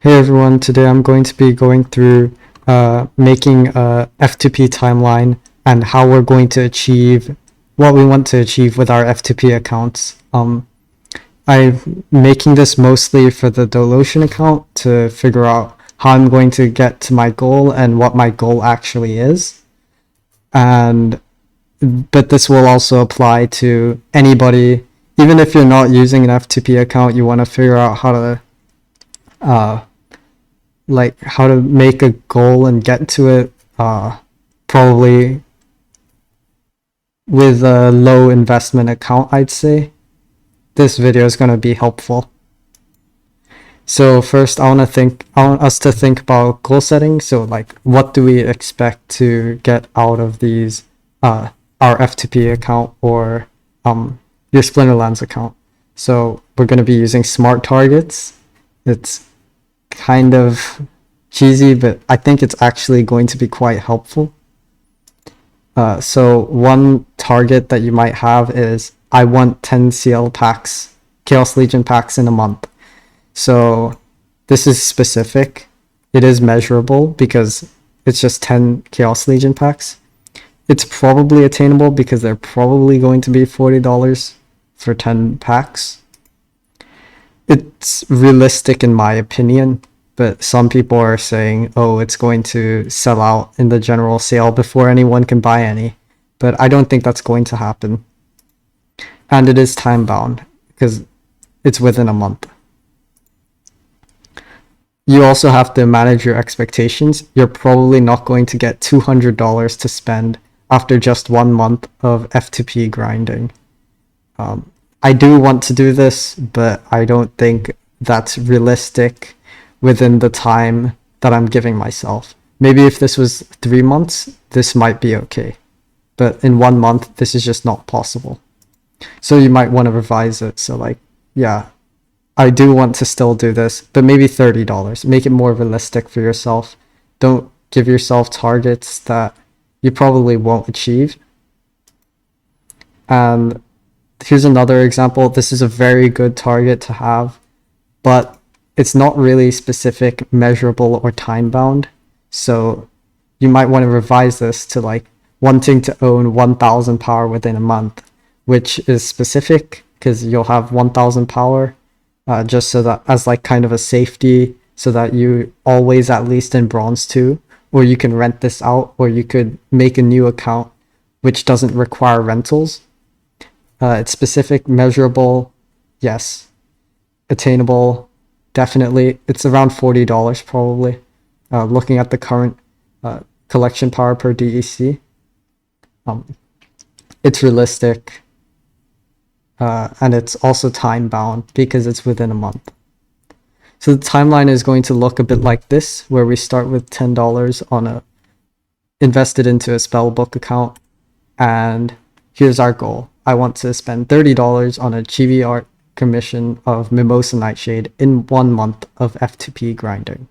Hey everyone, today I'm going to be going through making a F2P timeline and how we're going to achieve what we want to achieve with our F2P accounts. I'm making this mostly for the Dolotion account to figure out how I'm going to get to my goal and what my goal actually is. But this will also apply to anybody, even if you're not using an F2P account, you want to figure out how to how to make a goal and get to it, probably with a low investment account, I'd say. This video is going to be helpful. So first, I want us to think about goal setting. So like, what do we expect to get out of these, our F2P account or your Splinterlands account? So we're going to be using smart targets. It's kind of cheesy, but I think it's actually going to be quite helpful. So one target that you might have is, I want 10 CL packs, Chaos Legion packs in a month. So this is specific. It is measurable because it's just 10 Chaos Legion packs. It's probably attainable because they're probably going to be $40 for 10 packs. It's realistic in my opinion, but some people are saying, oh, it's going to sell out in the general sale before anyone can buy any. But I don't think that's going to happen. And it is time bound because it's within a month. You also have to manage your expectations. You're probably not going to get $200 to spend after just 1 month of F2P grinding. I do want to do this, but I don't think that's realistic within the time that I'm giving myself. Maybe if this was 3 months, this might be okay. But in 1 month, this is just not possible. So you might want to revise it. So like, yeah, I do want to still do this, but maybe $30. Make it more realistic for yourself. Don't give yourself targets that you probably won't achieve. And here's another example. This is a very good target to have, but it's not really specific, measurable, or time bound. So you might want to revise this to like wanting to own 1000 power within a month, which is specific because you'll have 1000 power just so that as like kind of a safety, so that you always at least in bronze 2, or you can rent this out, or you could make a new account which doesn't require rentals. It's specific, measurable, yes. Attainable, definitely. It's around $40 probably, looking at the current collection power per DEC. It's realistic, and it's also time bound because it's within a month. So the timeline is going to look a bit like this, where we start with $10 on invested into a spellbook account, and here's our goal. I want to spend $30 on a Chibi art commission of Mimosa Nightshade in 1 month of F2P grinding.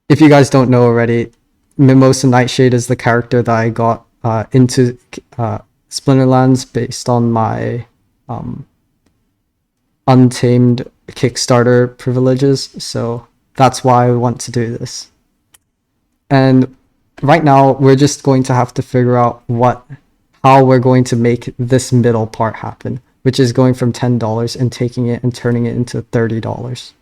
If you guys don't know already, Mimosa Nightshade is the character that I got into Splinterlands based on my Untamed Kickstarter privileges, so that's why I want to do this. And right now, we're just going to have to figure out how we're going to make this middle part happen, which is going from $10 and taking it and turning it into $30.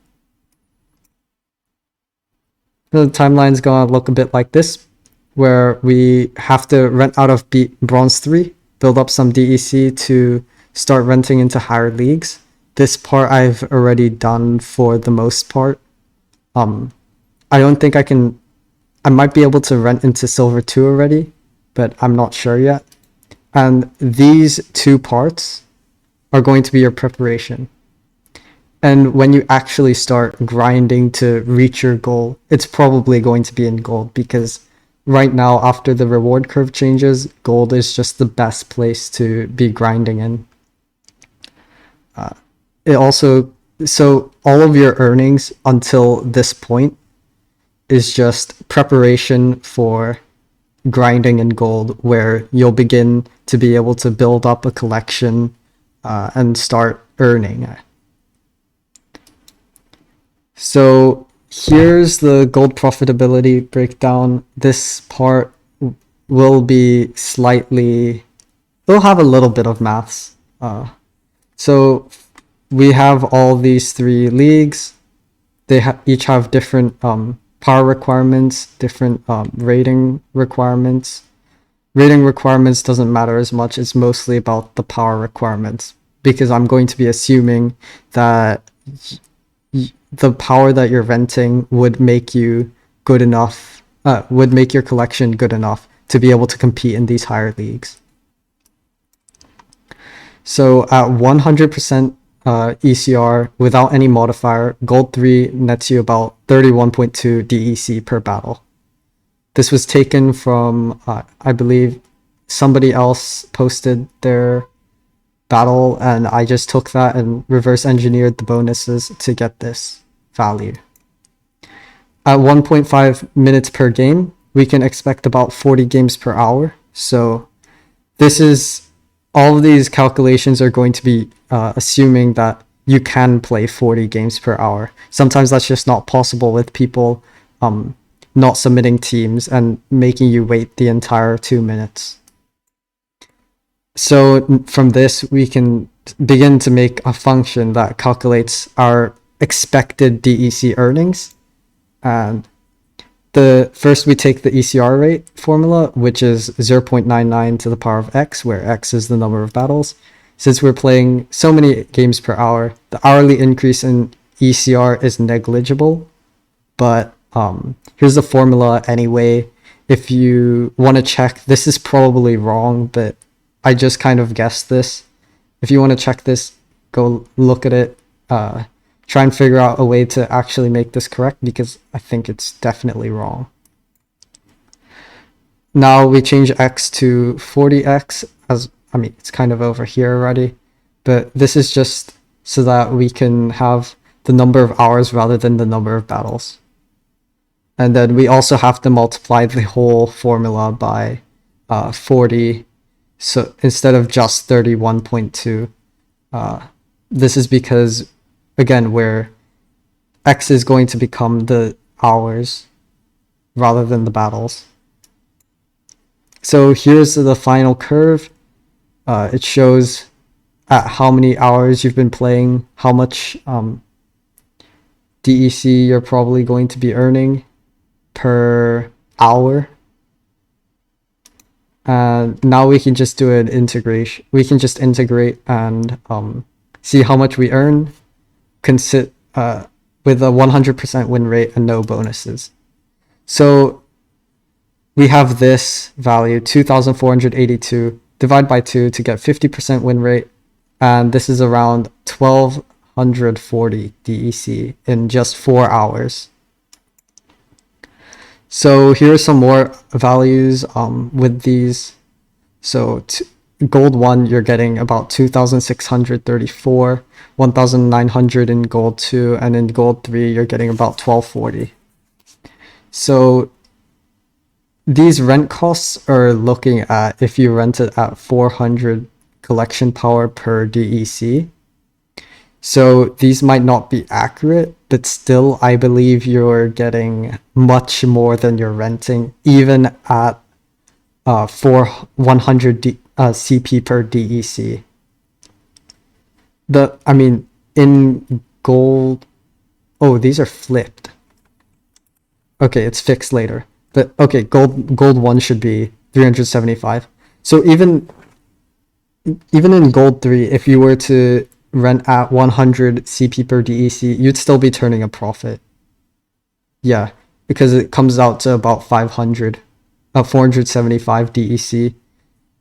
The timeline's going to look a bit like this, where we have to rent out of Bronze 3, build up some DEC to start renting into higher leagues. This part I've already done for the most part. I don't think I might be able to rent into Silver 2 already, but I'm not sure yet. And these 2 parts are going to be your preparation. And when you actually start grinding to reach your goal, it's probably going to be in gold, because right now, after the reward curve changes, gold is just the best place to be grinding in. So all of your earnings until this point is just preparation for grinding in gold, where you'll begin to be able to build up a collection and start earning. So here's the gold profitability breakdown. This part will be slightly, we'll have a little bit of maths. So we have all these three leagues. They each have different power requirements, different rating requirements. Rating requirements doesn't matter as much. It's mostly about the power requirements, because I'm going to be assuming that the power that you're renting would make you good enough, would make your collection good enough to be able to compete in these higher leagues. So at 100% ECR without any modifier, Gold 3 nets you about 31.2 DEC per battle. This was taken from, I believe, somebody else posted their battle, and I just took that and reverse engineered the bonuses to get this value. At 1.5 minutes per game, we can expect about 40 games per hour. So this is, all of these calculations are going to be assuming that you can play 40 games per hour. Sometimes that's just not possible with people not submitting teams and making you wait the entire 2 minutes. So from this, we can begin to make a function that calculates our expected DEC earnings. And first we take the ECR rate formula, which is 0.99 to the power of x, where x is the number of battles. Since we're playing so many games per hour, the hourly increase in ECR is negligible, but here's the formula anyway. If you want to check, this is probably wrong, but I just kind of guessed this. If you want to check this, go look at it, try and figure out a way to actually make this correct, because I think it's definitely wrong. Now we change x to 40x, as I mean, it's kind of over here already, but this is just so that we can have the number of hours rather than the number of battles. And then we also have to multiply the whole formula by 40. So instead of just 31.2, this is because, again, where x is going to become the hours rather than the battles. So here's the final curve. It shows at how many hours you've been playing, how much DEC you're probably going to be earning per hour. And now we can just do an integration. We can just integrate and see how much we earn with a 100% win rate and no bonuses. So we have this value, 2,482, divide by 2 to get 50% win rate, and this is around 1,240 DEC in just 4 hours. So here are some more values with these. So gold 1, you're getting about 2,634, 1,900 in gold 2, and in gold 3, you're getting about 1,240. So these rent costs are looking at if you rent it at 400 collection power per DEC. So these might not be accurate, but still, I believe you're getting much more than you're renting, even at 100 CP per DEC. I mean, in gold, oh, these are flipped. Okay, it's fixed later. But okay, gold 1 should be 375. So even in gold 3, if you were to rent at 100 CP per DEC, you'd still be turning a profit. Yeah, because it comes out to about 475 DEC.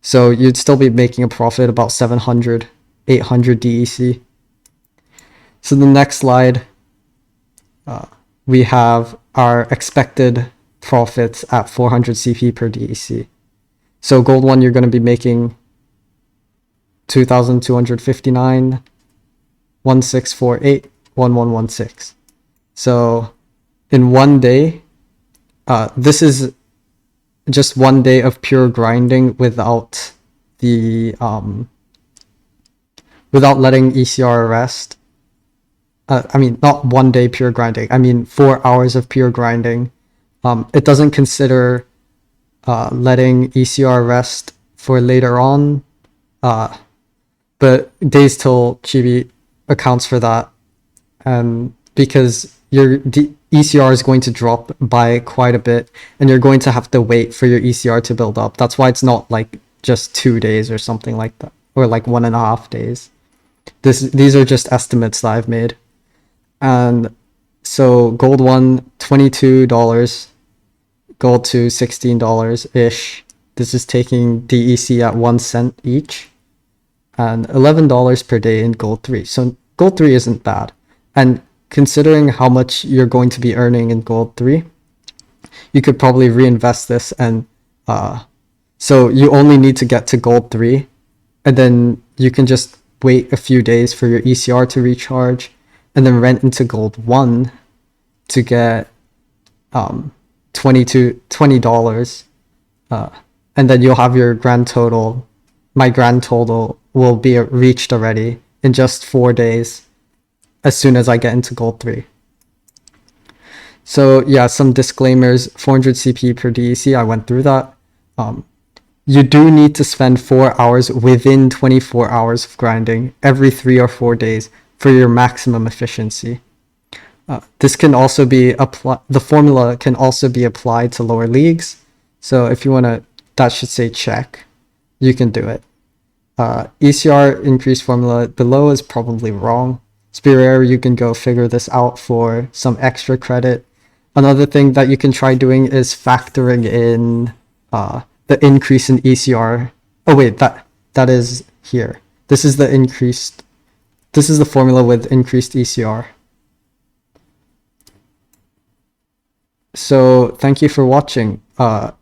So you'd still be making a profit about 700, 800 DEC. So the next slide, we have our expected profits at 400 CP per DEC. So gold 1, you're going to be making 2,259, 1648, 1116. So in 1 day, this is just 1 day of pure grinding without the without letting ECR rest. I mean, not 1 day pure grinding. I mean, 4 hours of pure grinding. It doesn't consider letting ECR rest for later on. But days till chibi accounts for that. Because your ECR is going to drop by quite a bit, and you're going to have to wait for your ECR to build up. That's why it's not like just 2 days or something like that, or like 1.5 days. These are just estimates that I've made. And so gold 1, $22, gold 2, $16-ish. This is taking DEC at 1 cent each, and $11 per day in gold 3. So gold 3 isn't bad. And considering how much you're going to be earning in gold 3, you could probably reinvest this, and so you only need to get to gold 3, and then you can just wait a few days for your ECR to recharge, and then rent into gold 1 to get $20, and then you'll have your grand total. My grand total will be reached already in just 4 days as soon as I get into gold 3. So yeah, some disclaimers. 400 CP per DEC, I went through that. You do need to spend 4 hours within 24 hours of grinding every 3 or 4 days for your maximum efficiency. This can also be applied. The formula can also be applied to lower leagues. So if you want to, that should say check, you can do it. ECR increase formula below is probably wrong. Spear, you can go figure this out for some extra credit. Another thing that you can try doing is factoring in the increase in ECR. Oh wait, that is here. This is the increased. This is the formula with increased ECR. So thank you for watching.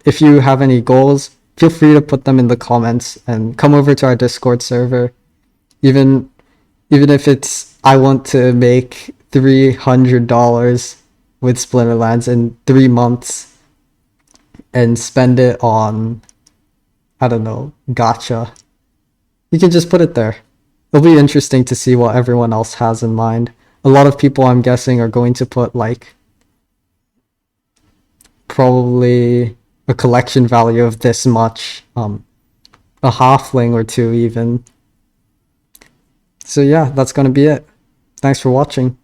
If you have any goals, feel free to put them in the comments and come over to our Discord server. Even if it's, I want to make $300 with Splinterlands in 3 months and spend it on, I don't know, gacha. You can just put it there. It'll be interesting to see what everyone else has in mind. A lot of people, I'm guessing, are going to put like probably a collection value of this much, a halfling or two even. So yeah, that's gonna be it. Thanks for watching.